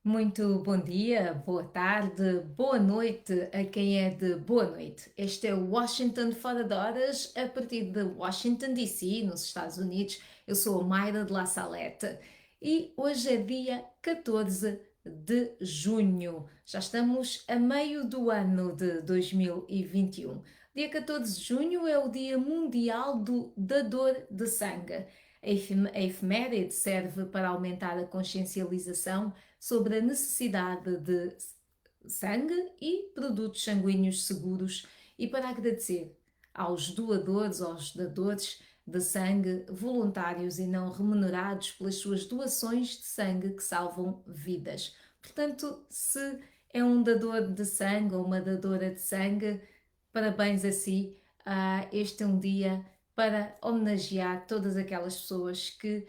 Muito bom dia, boa tarde, boa noite a quem é de boa noite. Este é o Washington Fora de Horas, a partir de Washington DC, nos Estados Unidos. Eu sou a Mayra de La Salette e hoje é dia 14 de junho. Já estamos a meio do ano de 2021. Dia 14 de junho é o Dia Mundial do Dador de Sangue. A efeméride serve para aumentar a consciencialização sobre a necessidade de sangue e produtos sanguíneos seguros e para agradecer aos doadores, aos dadores de sangue voluntários e não remunerados pelas suas doações de sangue que salvam vidas. Portanto, se é um dador de sangue ou uma dadora de sangue, parabéns a si. Este é um dia para homenagear todas aquelas pessoas que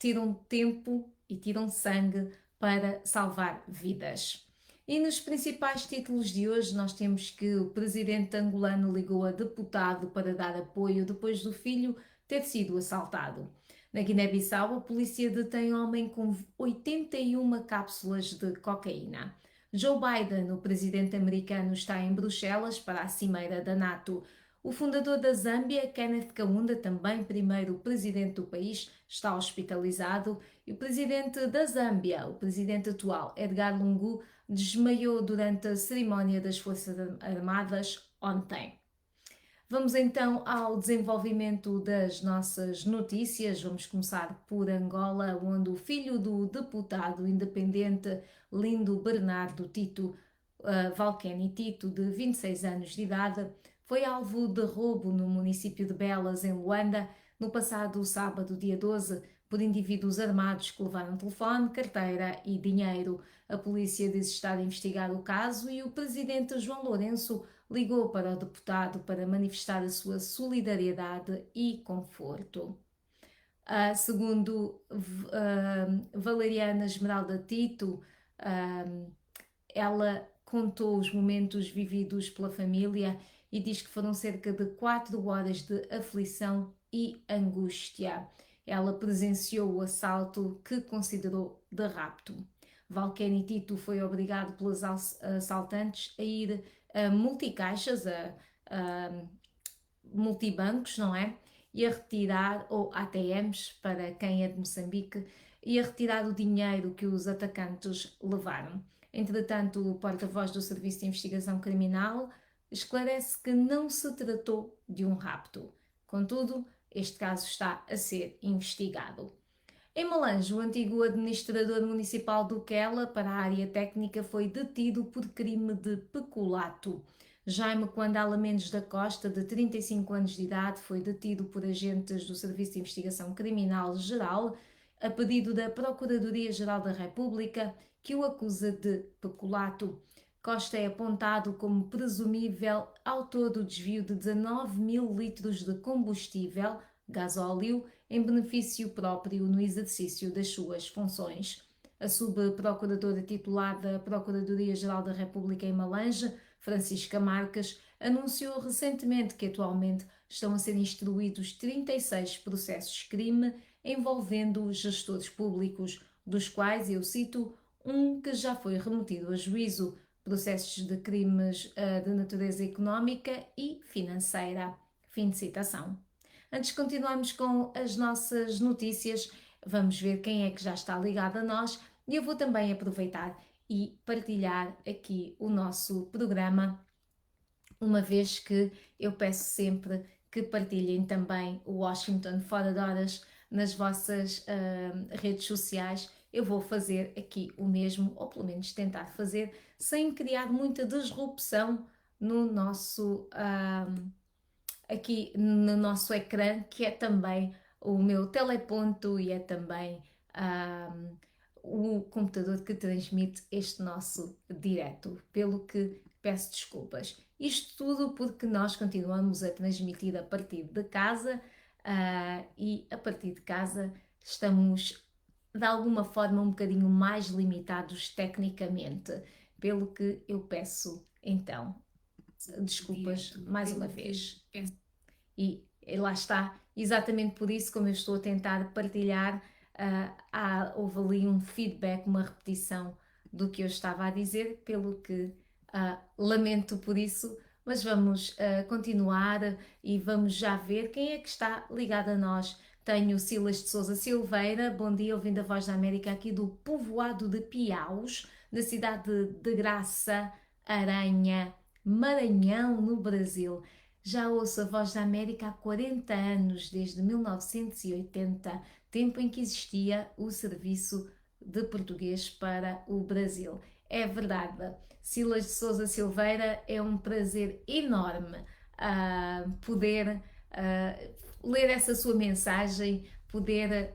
tiram tempo e tiram sangue para salvar vidas. E nos principais títulos de hoje, nós temos que o presidente angolano ligou a deputado para dar apoio depois do filho ter sido assaltado. Na Guiné-Bissau, a polícia detém homem com 81 cápsulas de cocaína. Joe Biden, o presidente americano, está em Bruxelas para a cimeira da NATO. O fundador da Zâmbia, Kenneth Kaunda, também primeiro presidente do país, está hospitalizado e o presidente da Zâmbia, o presidente atual, Edgar Lungu, desmaiou durante a cerimónia das Forças Armadas ontem. Vamos então ao desenvolvimento das nossas notícias. Vamos começar por Angola, onde o filho do deputado independente Lindo Bernardo Tito, Valqueni Tito, de 26 anos de idade, foi alvo de roubo no município de Belas, em Luanda, no passado sábado, dia 12, por indivíduos armados que levaram telefone, carteira e dinheiro. A polícia diz estar a investigar o caso e o presidente João Lourenço ligou para o deputado para manifestar a sua solidariedade e conforto. Segundo Valeriana Esmeralda Tito, ela contou os momentos vividos pela família e diz que foram cerca de 4 horas de aflição e angústia. Ela presenciou o assalto que considerou de rapto. Valqueni Tito foi obrigado pelos assaltantes a ir a multicaixas, a multibancos, não é? E a retirar, ou ATMs para quem é de Moçambique, e a retirar o dinheiro que os atacantes levaram. Entretanto, o porta-voz do Serviço de Investigação Criminal esclarece que não se tratou de um rapto. Contudo, este caso está a ser investigado. Em Malange, o antigo administrador municipal do Quela para a área técnica foi detido por crime de peculato. Jaime Quandala Mendes da Costa, de 35 anos de idade, foi detido por agentes do Serviço de Investigação Criminal Geral, a pedido da Procuradoria-Geral da República, que o acusa de peculato. Costa é apontado como presumível autor do desvio de 19 mil litros de combustível, gasóleo, em benefício próprio no exercício das suas funções. A subprocuradora titular da Procuradoria-Geral da República em Malange, Francisca Marques, anunciou recentemente que atualmente estão a ser instruídos 36 processos de crime envolvendo gestores públicos, dos quais eu cito um que já foi remetido a juízo, processos de crimes de natureza económica e financeira. Fim de citação. Antes de continuarmos com as nossas notícias, vamos ver quem é que já está ligado a nós e eu vou também aproveitar e partilhar aqui o nosso programa, uma vez que eu peço sempre que partilhem também o Washington Fora de Horas nas vossas redes sociais. Eu vou fazer aqui o mesmo, ou pelo menos tentar fazer, sem criar muita disrupção no nosso aqui no nosso ecrã, que é também o meu teleponto e é também o computador que transmite este nosso direto, pelo que peço desculpas. Isto tudo porque nós continuamos a transmitir a partir de casa e a partir de casa estamos de alguma forma um bocadinho mais limitados tecnicamente, pelo que eu peço então desculpas mais uma vez. E lá está, exatamente por isso, como eu estou a tentar partilhar houve ali um feedback, uma repetição do que eu estava a dizer, pelo que lamento por isso, mas vamos continuar e vamos já ver quem é que está ligado a nós. Tenho Silas de Souza Silveira, bom dia, ouvindo a Voz da América aqui do povoado de Piaus, na cidade de Graça Aranha, Maranhão, no Brasil. Já ouço a Voz da América há 40 anos, desde 1980, tempo em que existia o serviço de português para o Brasil. É verdade. Silas de Souza Silveira, é um prazer enorme poder ler essa sua mensagem, poder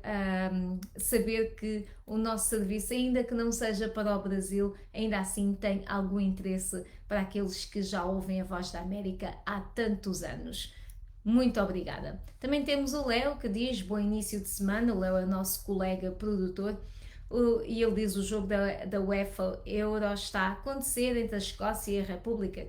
saber que o nosso serviço, ainda que não seja para o Brasil, ainda assim tem algum interesse para aqueles que já ouvem a Voz da América há tantos anos. Muito obrigada. Também temos o Léo, que diz bom início de semana. O Léo é nosso colega produtor e ele diz: o jogo da UEFA Euro está a acontecer entre a Escócia e a República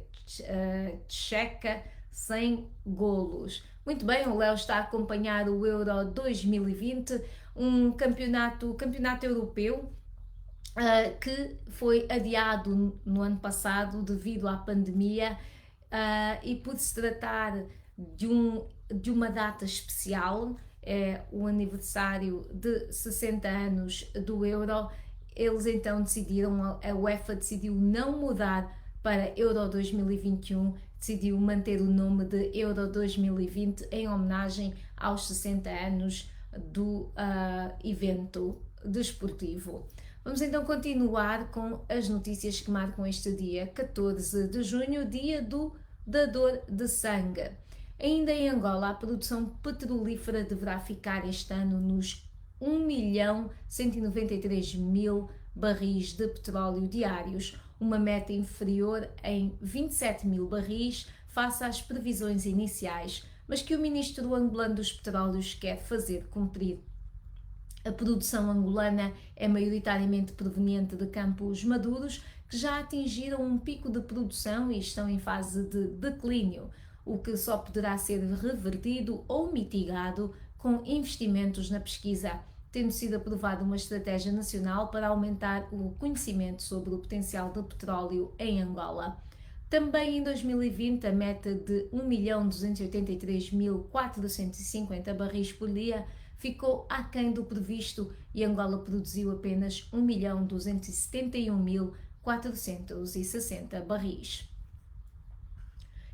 Tcheca sem golos. Muito bem, o Léo está a acompanhar o Euro 2020, um campeonato europeu que foi adiado no ano passado devido à pandemia, e por se tratar de uma data especial, é o aniversário de 60 anos do Euro. Eles então decidiram, a UEFA decidiu não mudar para Euro 2021, decidiu manter o nome de Euro 2020 em homenagem aos 60 anos do evento desportivo. Vamos então continuar com as notícias que marcam este dia 14 de junho, dia do dador de sangue. Ainda em Angola, a produção petrolífera deverá ficar este ano nos 1.193.000 barris de petróleo diários, uma meta inferior em 27.000 barris face às previsões iniciais, mas que o ministro angolano dos petróleos quer fazer cumprir. A produção angolana é maioritariamente proveniente de campos maduros que já atingiram um pico de produção e estão em fase de declínio, o que só poderá ser revertido ou mitigado com investimentos na pesquisa, tendo sido aprovada uma estratégia nacional para aumentar o conhecimento sobre o potencial de petróleo em Angola. Também em 2020, a meta de 1.283.450 barris por dia ficou aquém do previsto e Angola produziu apenas 1.271.460 barris.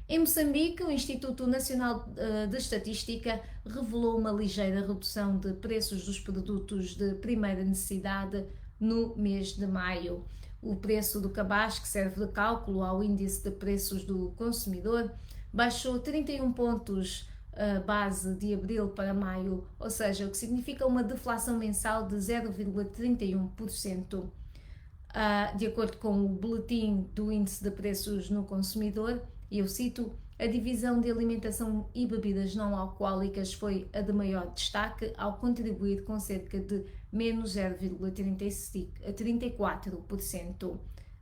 Em Moçambique, o Instituto Nacional de Estatística revelou uma ligeira redução de preços dos produtos de primeira necessidade no mês de maio. O preço do cabaz, que serve de cálculo ao índice de preços do consumidor, baixou 31 pontos base de abril para maio, ou seja, o que significa uma deflação mensal de 0,31%. De acordo com o boletim do índice de preços no consumidor, e eu cito: a divisão de alimentação e bebidas não alcoólicas foi a de maior destaque, ao contribuir com cerca de menos 0,34%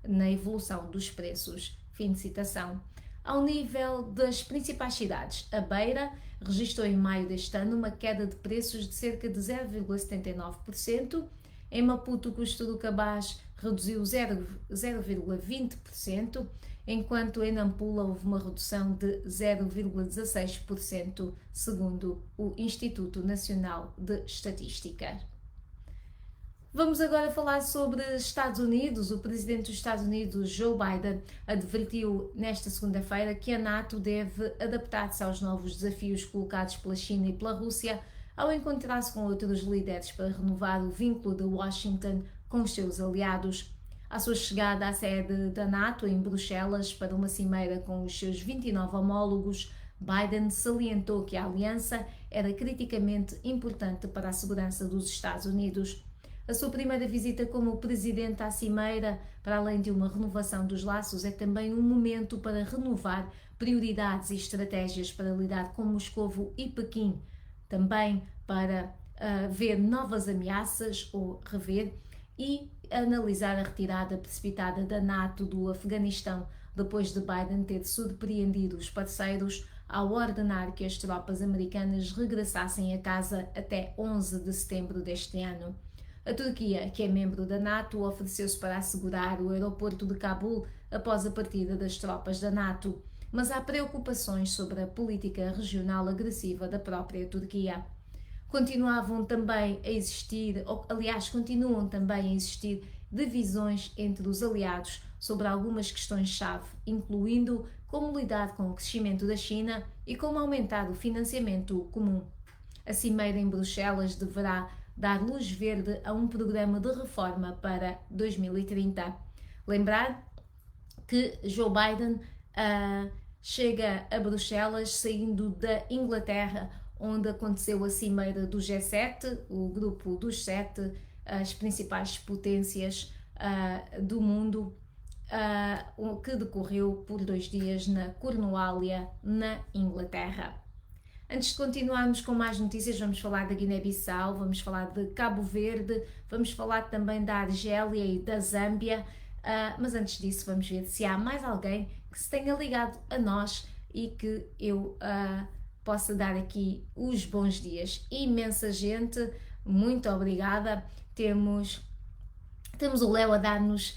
na evolução dos preços. Fim de citação. Ao nível das principais cidades, a Beira registrou em maio deste ano uma queda de preços de cerca de 0,79%. Em Maputo, o custo do cabaz reduziu 0,20%, enquanto em Nampula houve uma redução de 0,16%, segundo o Instituto Nacional de Estatística. Vamos agora falar sobre Estados Unidos. O presidente dos Estados Unidos, Joe Biden, advertiu nesta segunda-feira que a NATO deve adaptar-se aos novos desafios colocados pela China e pela Rússia, ao encontrar-se com outros líderes para renovar o vínculo de Washington com os seus aliados. À sua chegada à sede da NATO em Bruxelas para uma cimeira com os seus 29 homólogos, Biden salientou que a aliança era criticamente importante para a segurança dos Estados Unidos. A sua primeira visita como presidente à cimeira, para além de uma renovação dos laços, é também um momento para renovar prioridades e estratégias para lidar com Moscovo e Pequim, também para ver novas ameaças ou rever e analisar a retirada precipitada da NATO do Afeganistão, depois de Biden ter surpreendido os parceiros ao ordenar que as tropas americanas regressassem a casa até 11 de setembro deste ano. A Turquia, que é membro da NATO, ofereceu-se para assegurar o aeroporto de Cabul após a partida das tropas da NATO, mas há preocupações sobre a política regional agressiva da própria Turquia. Continuavam também a existir, ou, aliás, continuam também a existir divisões entre os aliados sobre algumas questões-chave, incluindo como lidar com o crescimento da China e como aumentar o financiamento comum. A cimeira em Bruxelas deverá dar luz verde a um programa de reforma para 2030. Lembrar que Joe Biden chega a Bruxelas saindo da Inglaterra, onde aconteceu a cimeira do G7, o grupo dos 7, as principais potências do mundo, que decorreu por 2 dias na Cornualha, na Inglaterra. Antes de continuarmos com mais notícias, vamos falar da Guiné-Bissau, vamos falar de Cabo Verde, vamos falar também da Argélia e da Zâmbia, mas antes disso vamos ver se há mais alguém que se tenha ligado a nós e que eu possa dar aqui os bons dias. Imensa gente, muito obrigada. Temos o Léo a dar-nos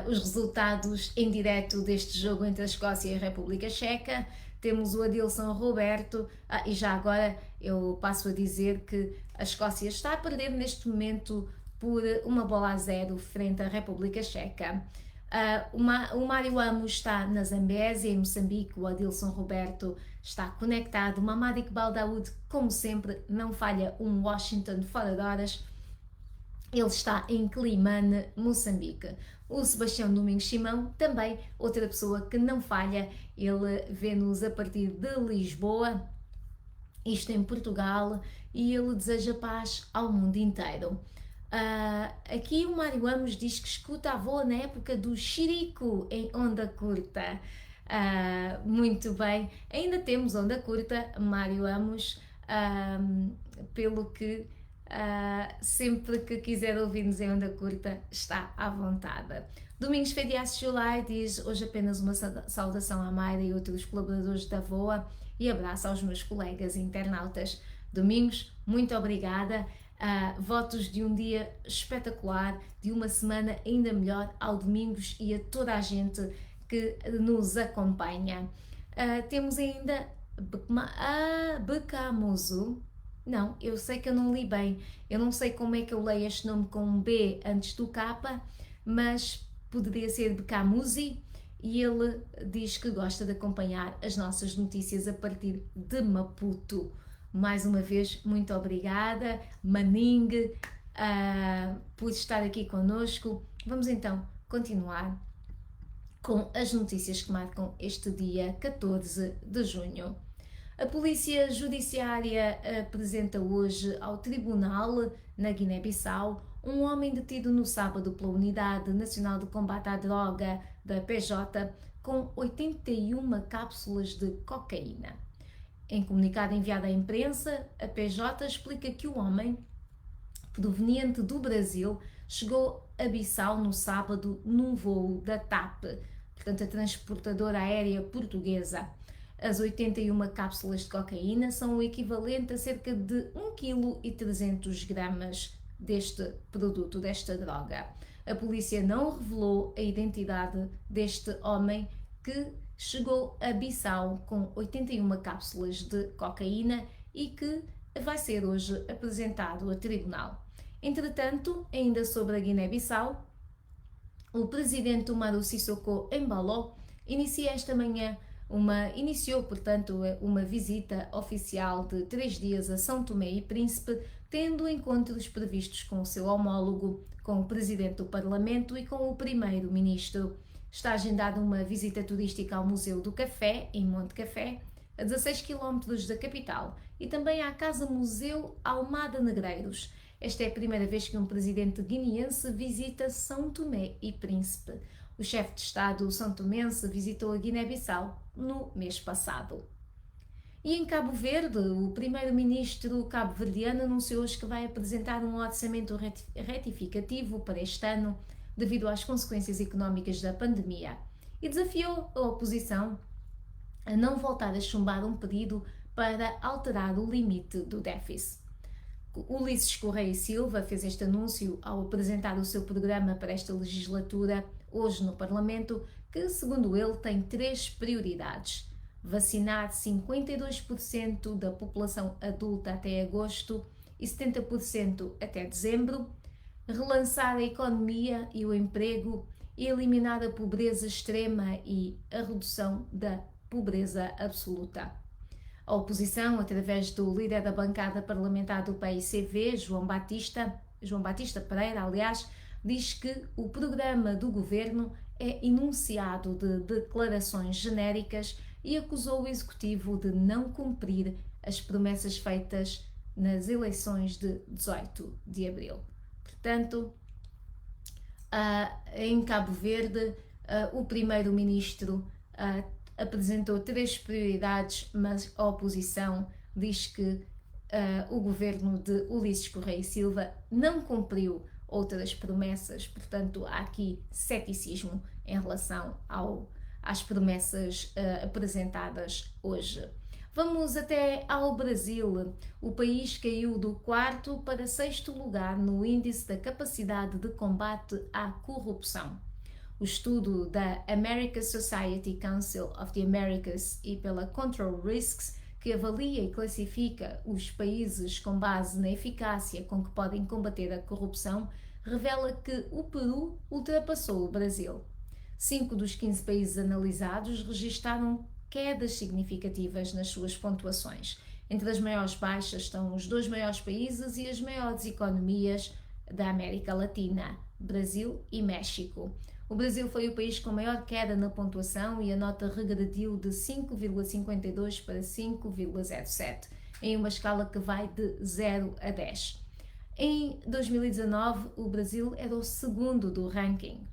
os resultados em direto deste jogo entre a Escócia e a República Checa. Temos o Adilson Roberto e já agora eu passo a dizer que a Escócia está a perder neste momento por 1-0 frente à República Checa. O Mário Amos está na Zambésia, em Moçambique. O Adilson Roberto está conectado. O Mamadi Iqbal Daoud, como sempre, não falha um Washington fora de horas. Ele está em Climane, Moçambique. O Sebastião Domingos Simão, também outra pessoa que não falha, ele vê-nos a partir de Lisboa, isto em Portugal, e ele deseja paz ao mundo inteiro. Aqui o Mário Amos diz que escuta a avó na época do Chirico em onda curta. Muito bem, ainda temos onda curta, Mário Amos, pelo que sempre que quiser ouvir-nos em onda curta, está à vontade. Domingos Fedias Julai diz: hoje apenas uma saudação à Mayra e outros colaboradores da VOA e abraço aos meus colegas internautas. Domingos, muito obrigada. Votos de um dia espetacular, de uma semana ainda melhor ao Domingos e a toda a gente que nos acompanha. Temos ainda Becamoso. Não, eu sei que eu não li bem, eu não sei como é que eu leio este nome com um B antes do K, mas poderia ser Becamuzi, e ele diz que gosta de acompanhar as nossas notícias a partir de Maputo. Mais uma vez, muito obrigada, Maning, por estar aqui connosco. Vamos então continuar com as notícias que marcam este dia 14 de junho. A Polícia Judiciária apresenta hoje ao Tribunal, na Guiné-Bissau, um homem detido no sábado pela Unidade Nacional de Combate à Droga da PJ com 81 cápsulas de cocaína. Em comunicado enviado à imprensa, a PJ explica que o homem, proveniente do Brasil, chegou a Bissau no sábado num voo da TAP, portanto a transportadora aérea portuguesa. As 81 cápsulas de cocaína são o equivalente a cerca de 1,3 kg deste produto, desta droga. A polícia não revelou a identidade deste homem que chegou a Bissau com 81 cápsulas de cocaína e que vai ser hoje apresentado a tribunal. Entretanto, ainda sobre a Guiné-Bissau, o presidente Umaru Sissoko Embalo iniciou, portanto, uma visita oficial de 3 dias a São Tomé e Príncipe, tendo encontros previstos com o seu homólogo, com o presidente do Parlamento e com o primeiro-ministro. Está agendada uma visita turística ao Museu do Café, em Monte Café, a 16 km da capital, e também à Casa-Museu Almada Negreiros. Esta é a primeira vez que um presidente guineense visita São Tomé e Príncipe. O chefe de Estado são-tomense visitou a Guiné-Bissau no mês passado. E em Cabo Verde, o primeiro-ministro cabo-verdiano anunciou hoje que vai apresentar um orçamento retificativo para este ano, devido às consequências económicas da pandemia, e desafiou a oposição a não voltar a chumbar um pedido para alterar o limite do déficit. Ulisses Correia e Silva fez este anúncio ao apresentar o seu programa para esta legislatura hoje no Parlamento, que, segundo ele, tem 3 prioridades: vacinar 52% da população adulta até agosto e 70% até dezembro, relançar a economia e o emprego e eliminar a pobreza extrema e a redução da pobreza absoluta. A oposição, através do líder da bancada parlamentar do PICV, João Batista Pereira, aliás, diz que o programa do governo é enunciado de declarações genéricas e acusou o executivo de não cumprir as promessas feitas nas eleições de 18 de abril. Portanto, em Cabo Verde, o primeiro-ministro apresentou 3 prioridades, mas a oposição diz que o governo de Ulisses Correia e Silva não cumpriu outras promessas, portanto há aqui ceticismo em relação às promessas apresentadas hoje. Vamos até ao Brasil. O país caiu do 4º para 6º lugar no índice da capacidade de combate à corrupção. O estudo da American Society Council of the Americas e pela Control Risks, que avalia e classifica os países com base na eficácia com que podem combater a corrupção, revela que o Peru ultrapassou o Brasil. 5 dos 15 países analisados registaram quedas significativas nas suas pontuações. Entre as maiores baixas estão os 2 maiores países e as maiores economias da América Latina, Brasil e México. O Brasil foi o país com maior queda na pontuação e a nota regrediu de 5,52 para 5,07, em uma escala que vai de 0 a 10. Em 2019, o Brasil era o segundo do ranking.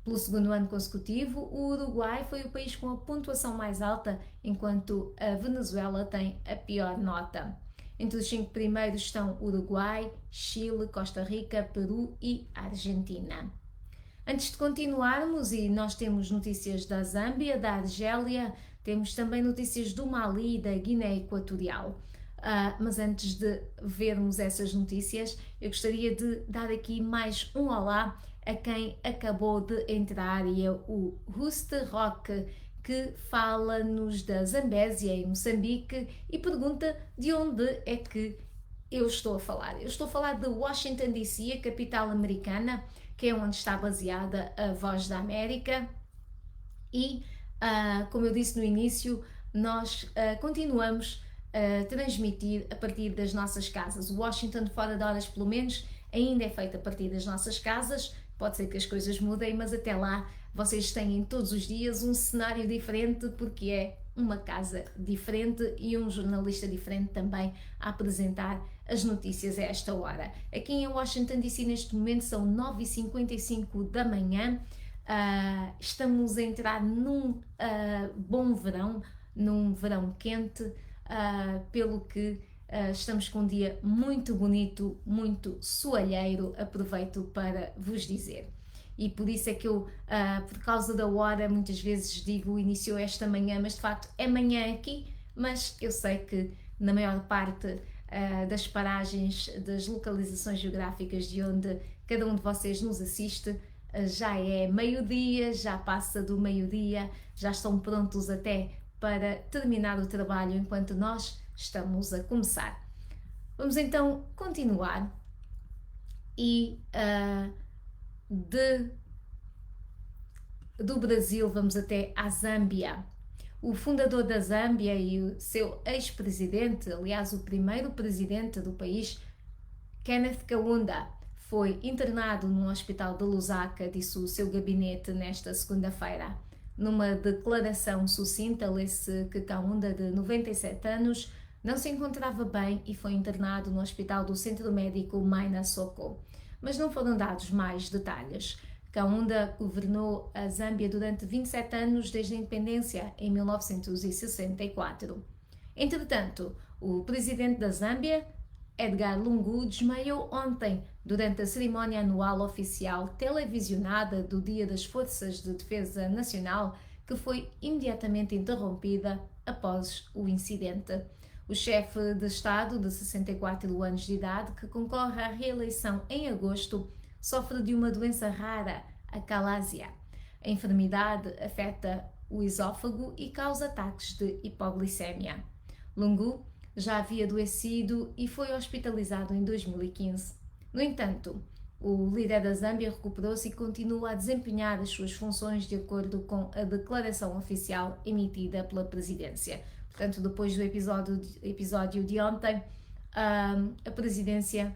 Pelo segundo ano consecutivo, o Uruguai foi o país com a pontuação mais alta, enquanto a Venezuela tem a pior nota. Entre os 5 primeiros estão Uruguai, Chile, Costa Rica, Peru e Argentina. Antes de continuarmos, e nós temos notícias da Zâmbia, da Argélia, temos também notícias do Mali e da Guiné Equatorial. Mas antes de vermos essas notícias, eu gostaria de dar aqui mais um olá a quem acabou de entrar, e é o Ruste Rock, que fala-nos da Zambésia em Moçambique e pergunta de onde é que eu estou a falar. Eu estou a falar de Washington DC, a capital americana, que é onde está baseada a Voz da América, e como eu disse no início, nós continuamos a transmitir a partir das nossas casas. O Washington Fora de Horas, pelo menos, ainda é feito a partir das nossas casas. Pode ser que as coisas mudem, mas até lá vocês têm todos os dias um cenário diferente, porque é uma casa diferente e um jornalista diferente também a apresentar as notícias a esta hora. Aqui em Washington DC neste momento são 9h55 da manhã, estamos a entrar num bom verão, num verão quente, pelo que estamos com um dia muito bonito, muito soalheiro, aproveito para vos dizer. E por isso é que eu, por causa da hora, muitas vezes digo iniciou esta manhã, mas de facto é manhã aqui, mas eu sei que na maior parte das paragens, das localizações geográficas de onde cada um de vocês nos assiste, já é meio-dia, já passa do meio-dia, já estão prontos até para terminar o trabalho enquanto nós estamos a começar. Vamos então continuar e do Brasil vamos até a Zâmbia. O fundador da Zâmbia e o seu ex-presidente, aliás o primeiro presidente do país, Kenneth Kaunda, foi internado num hospital de Lusaka, disse o seu gabinete nesta segunda-feira. Numa declaração sucinta, lê-se que Kaunda, de 97 anos, não se encontrava bem e foi internado no hospital do Centro Médico Maina Soko. Mas não foram dados mais detalhes. Kaunda governou a Zâmbia durante 27 anos desde a independência, em 1964. Entretanto, o presidente da Zâmbia, Edgar Lungu, desmaiou ontem durante a cerimónia anual oficial televisionada do Dia das Forças de Defesa Nacional, que foi imediatamente interrompida após o incidente. O chefe de Estado, de 64 anos de idade, que concorre à reeleição em agosto, sofre de uma doença rara, a calásia. A enfermidade afeta o esófago e causa ataques de hipoglicemia. Lungu já havia adoecido e foi hospitalizado em 2015. No entanto, o líder da Zâmbia recuperou-se e continua a desempenhar as suas funções de acordo com a declaração oficial emitida pela presidência. Portanto, depois do episódio de ontem, a presidência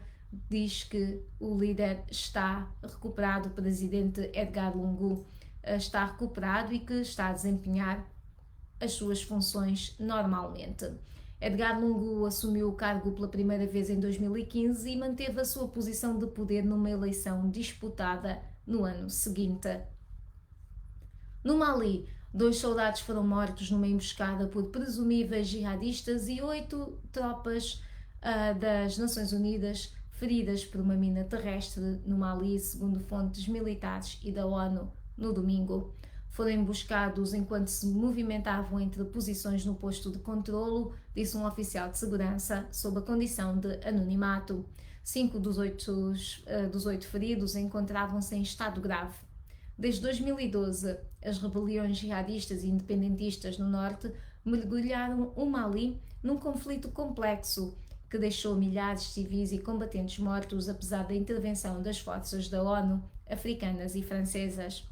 diz que o líder está recuperado, o presidente Edgar Lungu está recuperado e que está a desempenhar as suas funções normalmente. Edgar Lungu assumiu o cargo pela primeira vez em 2015 e manteve a sua posição de poder numa eleição disputada no ano seguinte. No Mali, 2 soldados foram mortos numa emboscada por presumíveis jihadistas e 8 tropas das Nações Unidas feridas por uma mina terrestre no Mali, segundo fontes militares e da ONU, no domingo. Foram emboscados enquanto se movimentavam entre posições no posto de controlo, disse um oficial de segurança, sob a condição de anonimato. 5 dos 8 feridos encontravam-se em estado grave. Desde 2012, as rebeliões jihadistas e independentistas no norte mergulharam o Mali num conflito complexo que deixou milhares de civis e combatentes mortos, apesar da intervenção das forças da ONU, africanas e francesas.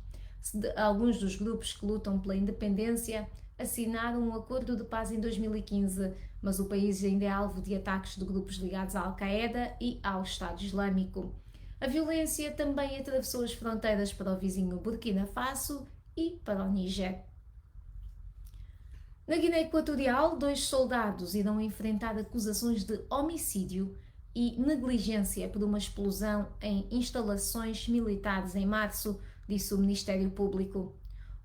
Alguns dos grupos que lutam pela independência assinaram um acordo de paz em 2015, mas o país ainda é alvo de ataques de grupos ligados à Al-Qaeda e ao Estado Islâmico. A violência também atravessou as fronteiras para o vizinho Burkina Faso e para o Níger. Na Guiné Equatorial, 2 soldados irão enfrentar acusações de homicídio e negligência por uma explosão em instalações militares em março, disse o Ministério Público.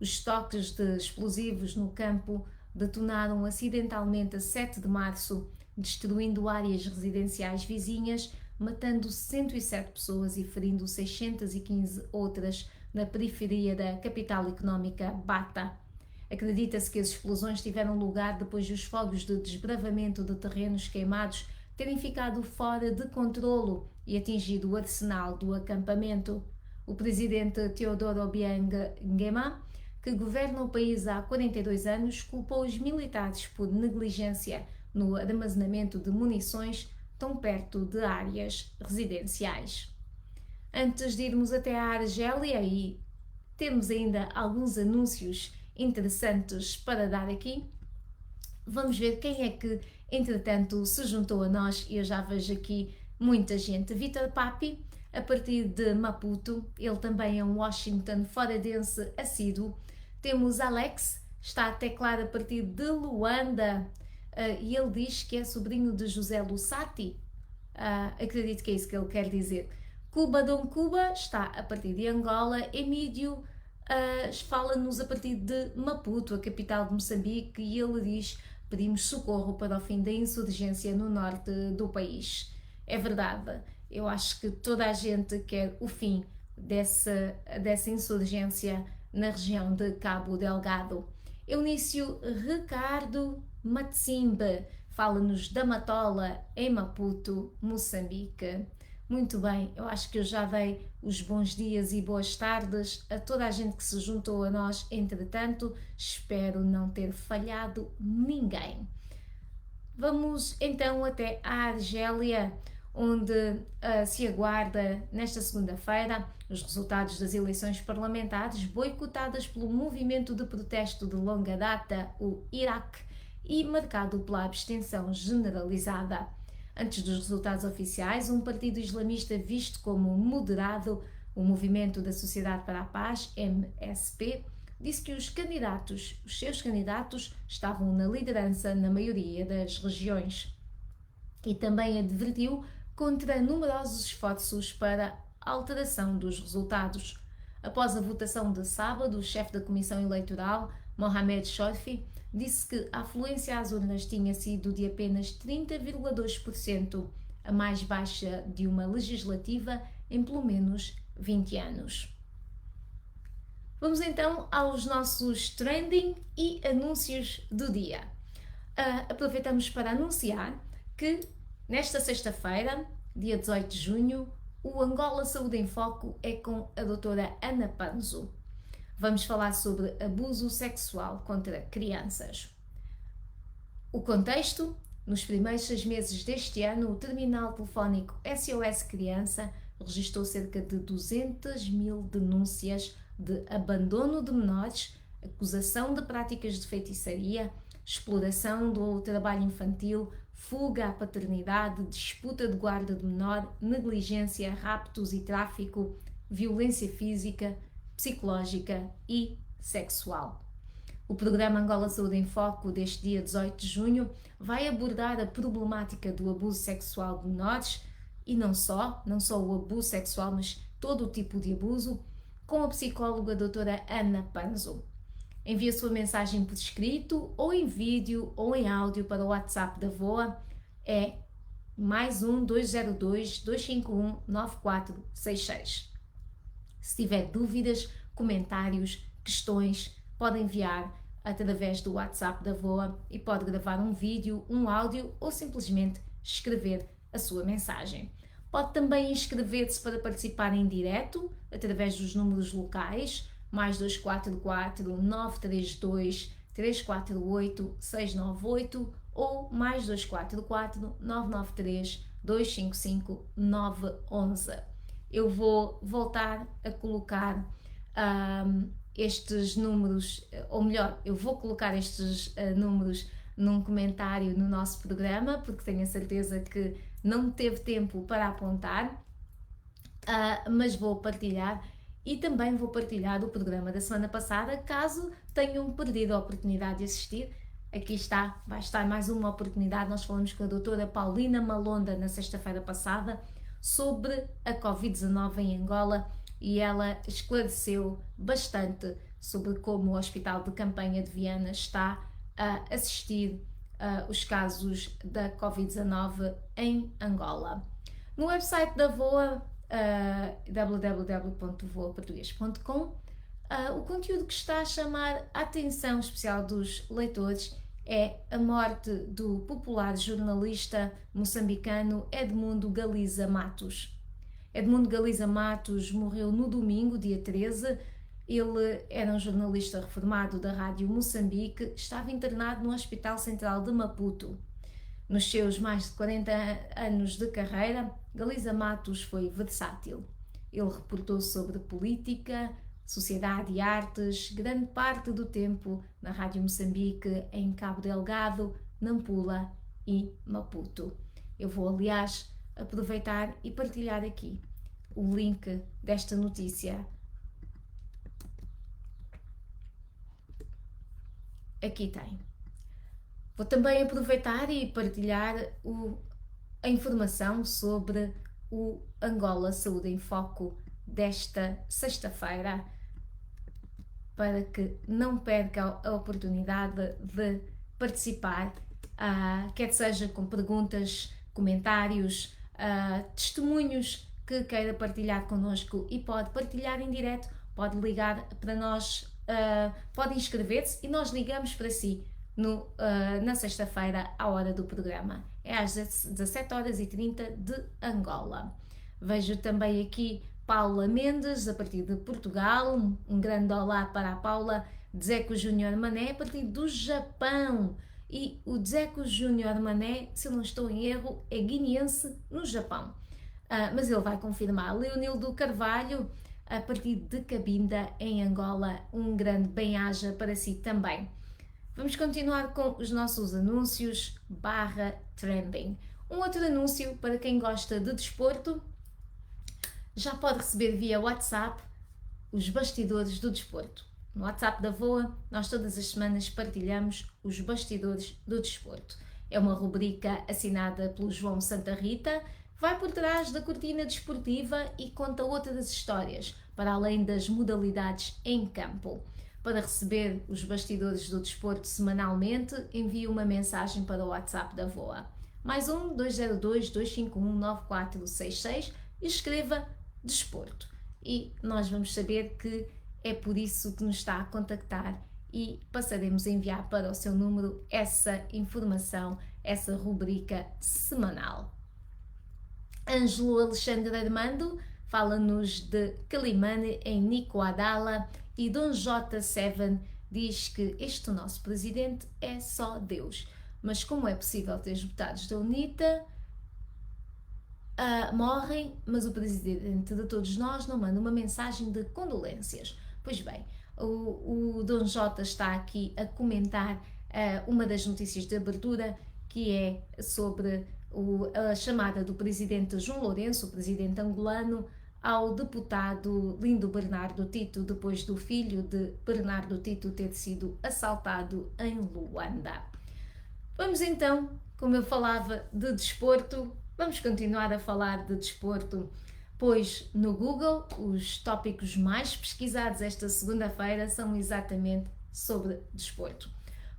Os estoques de explosivos no campo detonaram acidentalmente a 7 de março, destruindo áreas residenciais vizinhas, matando 107 pessoas e ferindo 615 outras na periferia da capital económica Bata. Acredita-se que as explosões tiveram lugar depois dos fogos de desbravamento de terrenos queimados terem ficado fora de controlo e atingido o arsenal do acampamento. O presidente Teodoro Obiang Nguema, que governa o país há 42 anos, culpou os militares por negligência no armazenamento de munições tão perto de áreas residenciais. Antes de irmos até a Argélia, e temos ainda alguns anúncios interessantes para dar aqui, vamos ver quem é que, entretanto, se juntou a nós. E eu já vejo aqui muita gente. Vitor Papi, a partir de Maputo, ele também é um Washington foradense assíduo. Temos Alex, está a teclar a partir de Luanda, e ele diz que é sobrinho de José Lussati. Acredito que é isso que ele quer dizer. Cuba Dom Cuba está a partir de Angola. Emílio fala-nos a partir de Maputo, a capital de Moçambique, e ele diz: pedimos socorro para o fim da insurgência no norte do país. É verdade, eu acho que toda a gente quer o fim dessa insurgência na região de Cabo Delgado. Eunício Ricardo Matsimbe fala-nos da Matola, em Maputo, Moçambique. Muito bem, eu acho que eu já dei os bons dias e boas tardes a toda a gente que se juntou a nós, entretanto, espero não ter falhado ninguém. Vamos então até a Argélia, onde se aguarda nesta segunda-feira os resultados das eleições parlamentares boicotadas pelo movimento de protesto de longa data, o Iraque, e marcado pela abstenção generalizada. Antes dos resultados oficiais, um partido islamista visto como moderado, o Movimento da Sociedade para a Paz, MSP, disse que os seus candidatos, estavam na liderança na maioria das regiões. E também advertiu contra numerosos esforços para a alteração dos resultados. Após a votação de sábado, o chefe da Comissão Eleitoral, Mohamed Shorfi, disse que a afluência às urnas tinha sido de apenas 30,2%, a mais baixa de uma legislativa em pelo menos 20 anos. Vamos então aos nossos trending e anúncios do dia. aproveitamos para anunciar que nesta sexta-feira, dia 18 de junho, o Angola Saúde em Foco é com a doutora Ana Panzo. Vamos falar sobre abuso sexual contra crianças. O contexto: nos primeiros 6 meses deste ano, o terminal telefónico SOS Criança registrou cerca de 200.000 denúncias de abandono de menores, acusação de práticas de feitiçaria, exploração do trabalho infantil, fuga à paternidade, disputa de guarda de menor, negligência, raptos e tráfico, violência física, psicológica e sexual. O programa Angola Saúde em Foco deste dia 18 de junho vai abordar a problemática do abuso sexual de menores e não só o abuso sexual, mas todo o tipo de abuso, com a psicóloga doutora Ana Panzo. Envie a sua mensagem por escrito, ou em vídeo, ou em áudio para o WhatsApp da VOA, é +1 202 251 9466. Se tiver dúvidas, comentários, questões, pode enviar através do WhatsApp da VOA e pode gravar um vídeo, um áudio ou simplesmente escrever a sua mensagem. Pode também inscrever-se para participar em direto através dos números locais +244 932 348 698 ou +244 993 255 911. Eu vou voltar a colocar estes números, ou melhor, eu vou colocar estes números num comentário no nosso programa, porque tenho a certeza que não teve tempo para apontar, mas vou partilhar e também vou partilhar o programa da semana passada, caso tenham perdido a oportunidade de assistir. Aqui está, vai estar mais uma oportunidade. Nós falamos com a doutora Paulina Malonda na sexta-feira passada sobre a Covid-19 em Angola e ela esclareceu bastante sobre como o Hospital de Campanha de Viana está a assistir os casos da Covid-19 em Angola. No website da VOA, www.voaportugues.com, o conteúdo que está a chamar a atenção especial dos leitores é a morte do popular jornalista moçambicano Edmundo Galiza Matos. Edmundo Galiza Matos morreu no domingo, dia 13. Ele era um jornalista reformado da Rádio Moçambique, estava internado no Hospital Central de Maputo. Nos seus mais de 40 anos de carreira, Galiza Matos foi versátil. Ele reportou sobre política, sociedade e artes, grande parte do tempo na Rádio Moçambique, em Cabo Delgado, Nampula e Maputo. Eu vou, aliás, aproveitar e partilhar aqui o link desta notícia. Aqui tem. Vou também aproveitar e partilhar a informação sobre o Angola Saúde em Foco desta sexta-feira, para que não perca a oportunidade de participar, quer seja com perguntas, comentários, testemunhos que queira partilhar connosco, e pode partilhar em direto, pode ligar para nós, pode inscrever-se e nós ligamos para si na sexta-feira à hora do programa. É às 17h30 de Angola. Vejo também aqui Paula Mendes, a partir de Portugal. Um grande olá para a Paula. Dzeko Júnior Mané, a partir do Japão. E o Dzeko Júnior Mané, se eu não estou em erro, é guineense no Japão. Mas ele vai confirmar. Leonildo Carvalho, a partir de Cabinda, em Angola. Um grande bem-aja para si também. Vamos continuar com os nossos anúncios /trending. Um outro anúncio para quem gosta de desporto: já pode receber via WhatsApp os bastidores do desporto. No WhatsApp da VOA, nós todas as semanas partilhamos os bastidores do desporto. É uma rubrica assinada pelo João Santa Rita, vai por trás da cortina desportiva e conta outras histórias, para além das modalidades em campo. Para receber os bastidores do desporto semanalmente, envie uma mensagem para o WhatsApp da VOA. +1 202 251 9466 e escreva desporto. E nós vamos saber que é por isso que nos está a contactar e passaremos a enviar para o seu número essa informação, essa rubrica semanal. Ângelo Alexandre Armando fala-nos de Calimane em Nico Adala e Dom J7 diz que este nosso presidente é só Deus. Mas como é possível ter os deputados da UNITA morrem, mas o presidente de todos nós não manda uma mensagem de condolências? Pois bem, o Dom J está aqui a comentar uma das notícias de abertura, que é sobre a chamada do presidente João Lourenço, o presidente angolano, ao deputado Lindo Bernardo Tito, depois do filho de Bernardo Tito ter sido assaltado em Luanda. Vamos então, como eu falava de desporto, vamos continuar a falar de desporto, pois no Google os tópicos mais pesquisados esta segunda-feira são exatamente sobre desporto.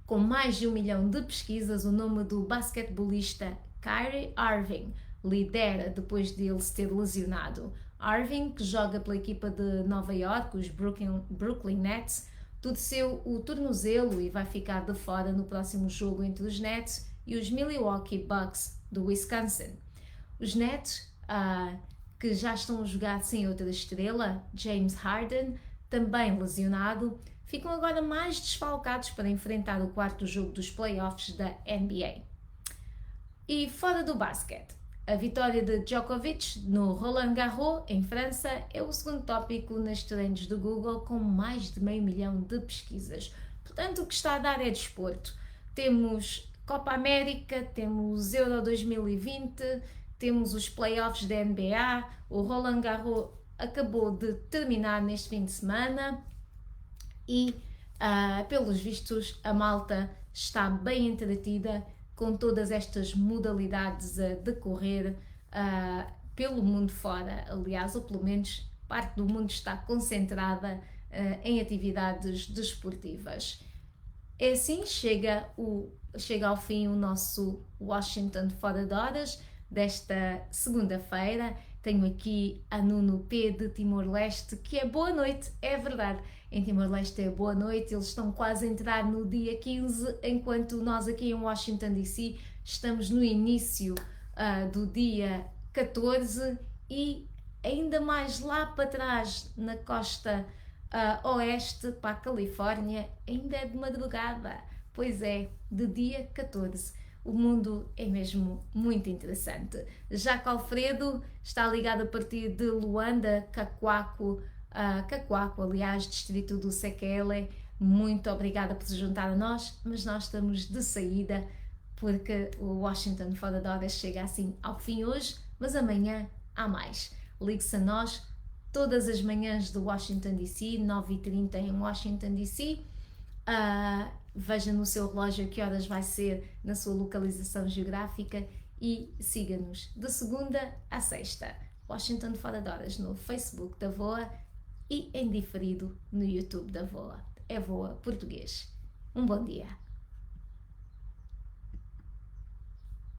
Com mais de 1 milhão de pesquisas, o nome do basquetebolista Kyrie Irving lidera depois de ele se ter lesionado. Irving, que joga pela equipa de Nova York, os Brooklyn Nets, torceu o tornozelo e vai ficar de fora no próximo jogo entre os Nets e os Milwaukee Bucks do Wisconsin. Os Nets, que já estão a jogar sem outra estrela, James Harden, também lesionado, ficam agora mais desfalcados para enfrentar o quarto jogo dos playoffs da NBA. E fora do basquete, a vitória de Djokovic no Roland Garros, em França, é o segundo tópico nas trends do Google, com mais de 500 mil de pesquisas. Portanto, o que está a dar é desporto. Temos Copa América, temos Euro 2020, temos os playoffs da NBA, o Roland Garros acabou de terminar neste fim de semana e, pelos vistos, a malta está bem entretida com todas estas modalidades a decorrer pelo mundo fora, aliás, ou pelo menos parte do mundo está concentrada em atividades desportivas. É assim, chega ao fim o nosso Washington Fora de Horas desta segunda-feira. Tenho aqui a Nuno P de Timor-Leste, que é boa noite, é verdade. Em Timor-Leste é boa noite, eles estão quase a entrar no dia 15, enquanto nós aqui em Washington DC estamos no início do dia 14 e ainda mais lá para trás, na costa oeste, para a Califórnia, ainda é de madrugada. Pois é, de dia 14. O mundo é mesmo muito interessante. Jaco Alfredo está ligado a partir de Luanda, Cacoaco, aliás, distrito do Sekele. Muito obrigada por se juntar a nós, mas nós estamos de saída porque o Washington Fora de Horas chega assim ao fim hoje, mas amanhã há mais. Ligue-se a nós todas as manhãs do Washington DC, 9h30 em Washington DC. Veja no seu relógio a que horas vai ser na sua localização geográfica e siga-nos de segunda a sexta. Washington Fora de Horas no Facebook da VOA e em diferido no YouTube da VOA. É VOA Português. Um bom dia.